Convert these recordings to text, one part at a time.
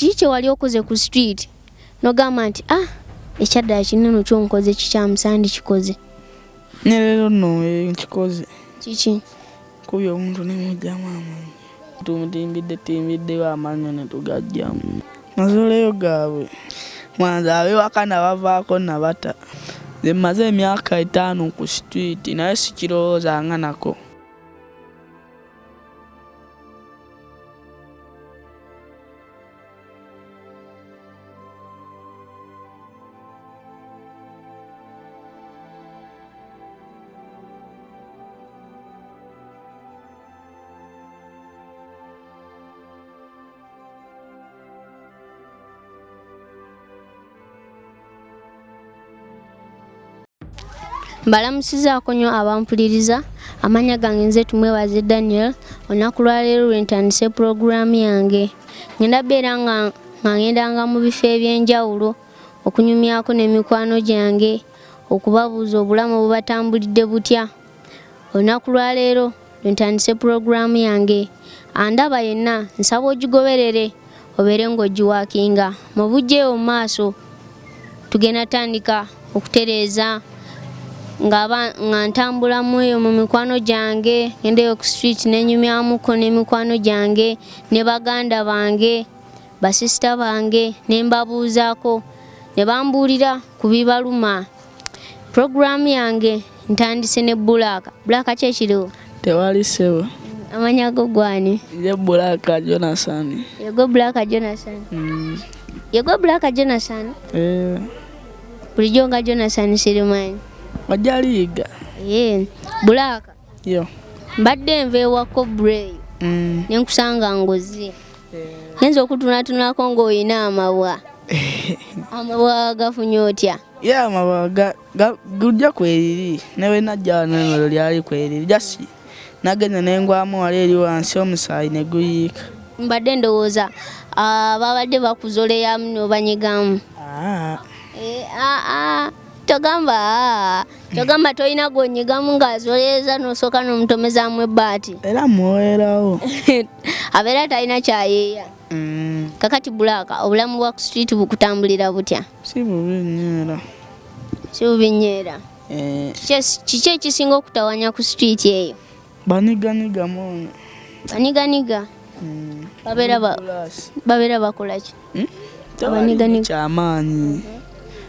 kiki wali okoze ku street nogamba nti ekyaddaala kinene kyonkoze kikyamusandi kikoze ne leero nno nkikoze kiki kubye omuntu ne mujjamu amanyi tumutimbidde baamanyo ne tugajjamu mazooleyo gaabwe mwanza ab'ewaka nabavaako nabata nze mmaze emyaka 5 ku street naye sikirowoozanga nako mbalamusizaako nnyo abampuliriza amanya gange nze Tumwebaze Daniel olunaku lwa leero lwentandise puroguraamu yange ngenda beera nga ngendanga mu bifo eby'enjawulo okunyumyako n'emikwano gyange okubabuuza obulamu bubatambulidde butya olunaku lwa leero lwentandise puroguraamu yange andaba yenna nsaba ogigoberere obeere ng'ogiwaakinga mu bujjeyo mu maaso tugenda tandika okutereeza nga ntambulamu eyo mu mikwano gyange ngendeyo ku street nenyumyamuko n'emikwano gyange ne baganda bange basisita bange ne mbabuuzaako ne bambuulira ku bibaluma puroguraamu yange ntandise ne Bulaka kyekiriwo tewali ssebo amanya go gwani ye Bulaka Jonathan yego Bulaka Jonathan yego Bulaka Jonathan bulijjo nga Jonathan Sirimanyi wajaliiga Bulaka yo mbadde nva ewako Bray nenkusanga ngozi ngenza okutunatunako ng'olina amabwa amabwa gafunye otya amabwa gujja kweriri newe najja wano lyali kweriri jasi nagenze nengwamu wali eri wansi omusaayi ne guyiika mbadde ndowooza babadde bakuzoleyamu n'obanyigamu togamba tolina gwenyigamu ng'azoleeza n'osooka n'omutomezaamu ebbaati era muweerawo abeera talina kyayeeya kakati Bulaka obulamu bwa ku street bukutambulira butya si bubi nnyo era kiki ekisinga okutawanya ku street eyo baniganiga mwono baniganiga babeera bakola ki abaniganiga kyamaanyi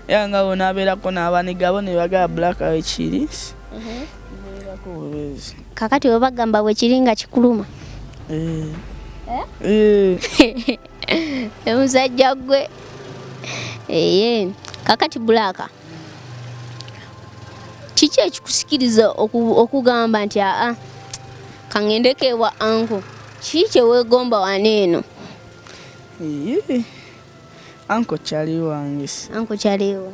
era nga bona abeerako n'abaniga bo ne bagaba Bulaka wekiri kakati we bagamba bwekiri nga kikuluma omusajja gwe kakati Bulaka kiki ekikusikiriza okugamba nti kangendeko ewa anko kiki kyeweegomba wano eno anko kyaliwo wange anko kyaliwo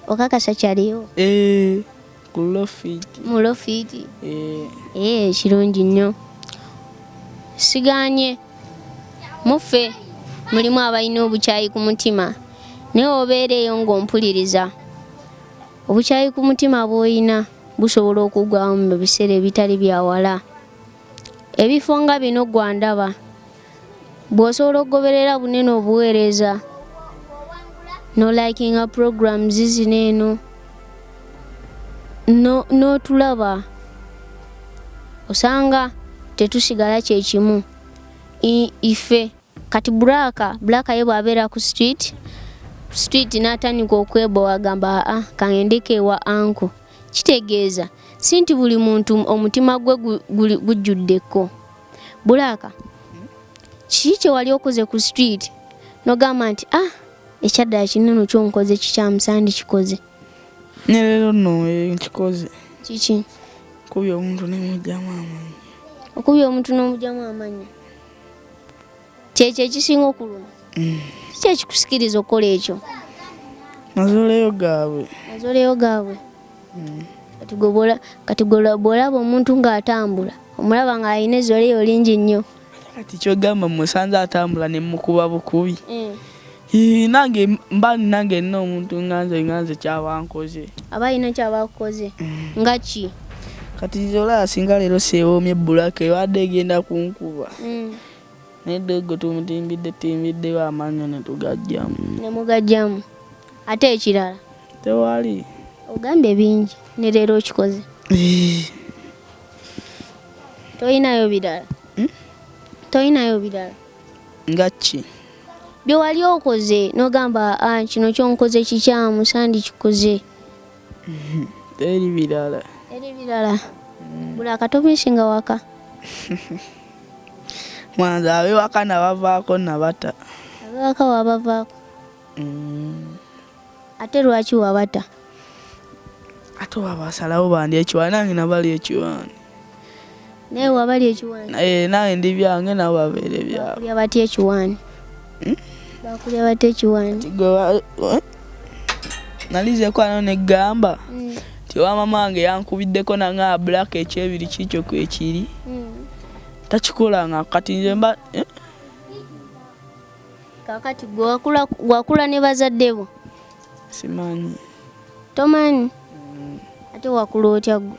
okakasa kyaliwo ku Lofiti mu Lofiti kirungi nnyo siganye muffe mulimu abalina obukyayi ku mutima naye obeereyo ng'ompuliriza obukyayi ku mutima bw'olina busobola okuggwawo mu biseera ebitali bya wala ebifo nga bino gwandaba bw'osobola okugoberera bunene obuweereza n'olikinga programs zino eno n'otulaba osanga tetusigala kyekimu ife kati Bulaka ye bw'abeera ku street n'atandika okwebowa agamba kangendeko ewa anko kitegeeza si nti buli muntu omutima gwe gujjuddeko Bulaka kiki kyewali okoze ku street nogamba nti ekyaddaala kinene kyonkoze kikyamusandi kikoze ne leero nno nkikoze kiki kubye omuntu ne mujjamu amanyi okubya omuntu n'omugyamu amanyi kyekyo ekisinga okuluma kiki ekikusikiriza okukola ekyo mazooleyo gaabwe kati bw'olaba omuntu ng'atambula omulaba ng'alina ezoleyo lingi nnyo kati kyogamba musanze atambula ne mukuba bukubi nange nange nina omuntu nganze kyabankoze aba alina kyabakukoze nga ki kati zola asinga leero seewoomye Bulaka ebadde egenda kunkuba Neddogo timbiddde amannyo ne tugajjamu. Ne mugajjamu. Ate ekirala? Tewali. Ogambye bingi ne leero okikoze. Toyinayo birala? Toyinayo birala? Nga ki? Bye wali okoze n'ogamba kino kyonkoze kikyamu sandi kikoze. Teri birala. Eri birala? Buli akatomisinga waka? Mwanza ab'ewaka nabavaako nabata. Ab'ewaka wabavaako? Ate lwaki wabata? Ate wabasalawo bandi ekiwaani nange nabali ekiwaani. Naye wabali ekiwaani? Nange ndi byange nabo babeere byabwe. Bakulya batya ekiwaani? Bakulya batya ekiwaani? Nalizeeko ano negamba nti wa mama wange yankubiddeko nange black ekyebiri kikyo kwekiri. Takikolanga kati nze mba kakati wakula ne bazadde bo? Simanyi. Tomanyi? Ate wakula otya gwe?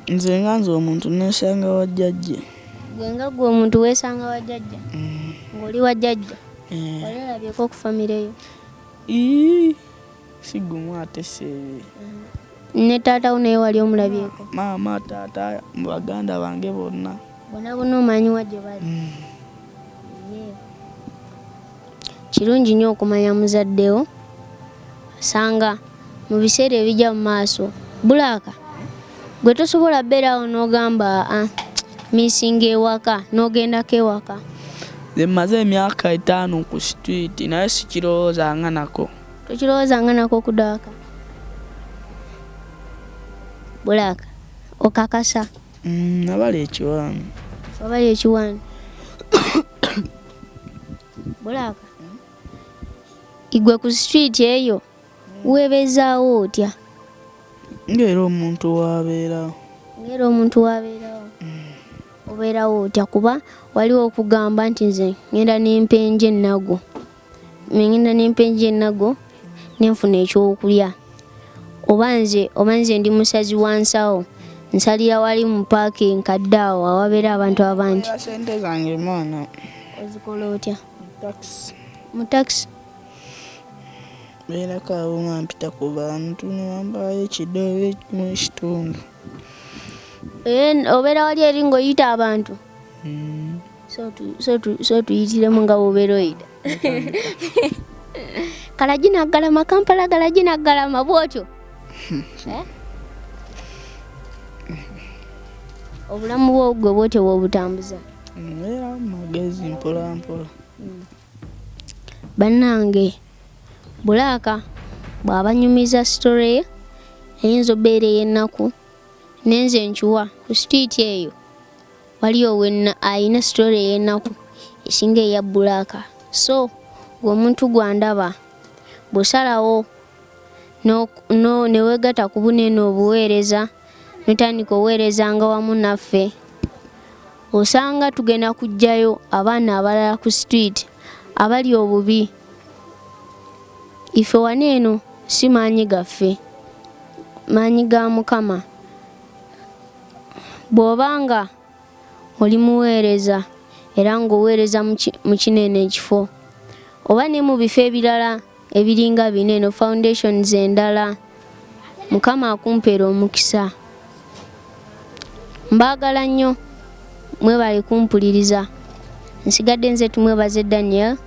Nze nga nze omuntu nesanga wa jjajja. Gwe nga gwe omuntu weesanga wa jjajja? Ng'oli wa jjajja? Wali olabyeko ku famire yo? Si gumu ate seebi. Ne taata wo naye wali omulabyeko? Maama, taata, baganda bange bonna. Bonna bonna omanyi wa gye bali? Kirungi nnyo okumanya muzaddewo asanga mu biseera ebijja mu maaso. Bulaaka, gwe tosobola bbeerawo n'ogamba misinga ewaka n'ogendako ewaka? Nze mmaze emyaka 5 ku street naye sikirowoozanga nako. Tokirowoozanga nako kudaaka? Bulaaka, okakasa? Nabali ekiwaani. Wabali ekiwaani? Bulaaka, igwe ku street eyo weebezaawo otya? Ng'era omuntu wabeerawo. Ng'era omuntu wabeerawo? Obeerawo otya? Kuba waliwo okugamba nti nze ngenda n'empenje ennago. Ngenda n'empenje ennago nenfuna ekyokulya. Oba nze ndi musazi wa nsawo nsalira wali mu paaka enkadde awo awabeera abantu abangi. Sente zange mwana. Ozikola otya? Taxi. Mu taxi? Beerako abo nga mpita ku bantu ne bambayo ekidoobo mu kitundu. Obeera wali eri ng'oyita abantu? So tuyitiremu nga bw'obeera oyita. Kalaginagalama, Kampala kalaginagalama bw'otyo. Obulamu bwo gwe bw'otyo bw'obutambuza? Era magezi mpola mpola. Bannange, Bulaaka bw'abanyumiza story eyinza obbeera ey'ennaku nenze nkiwa ku street eyo waliyo ayina story ey'ennaku esinga eya Bulaaka. So gwe omuntu gwandaba bw'osalawo ne weegatta ku bunene obuweereza notandika oweerezanga wamu naffe, osanga tugenda kuggyayo abaana abalala ku street abali obubi. Ife wano eno si maanyi gaffe, maanyi ga Mukama. Bw'obanga oli muweereza era ng'oweereza mu kinene ekifo oba ne mu bifo ebirala ebiringa binene foundations endala, Mukama akumpeera omukisa. Mbaagala nnyo, mwebale kumpuliriza. Nsigadde nze tumwebaze Daniel.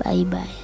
Bye bye.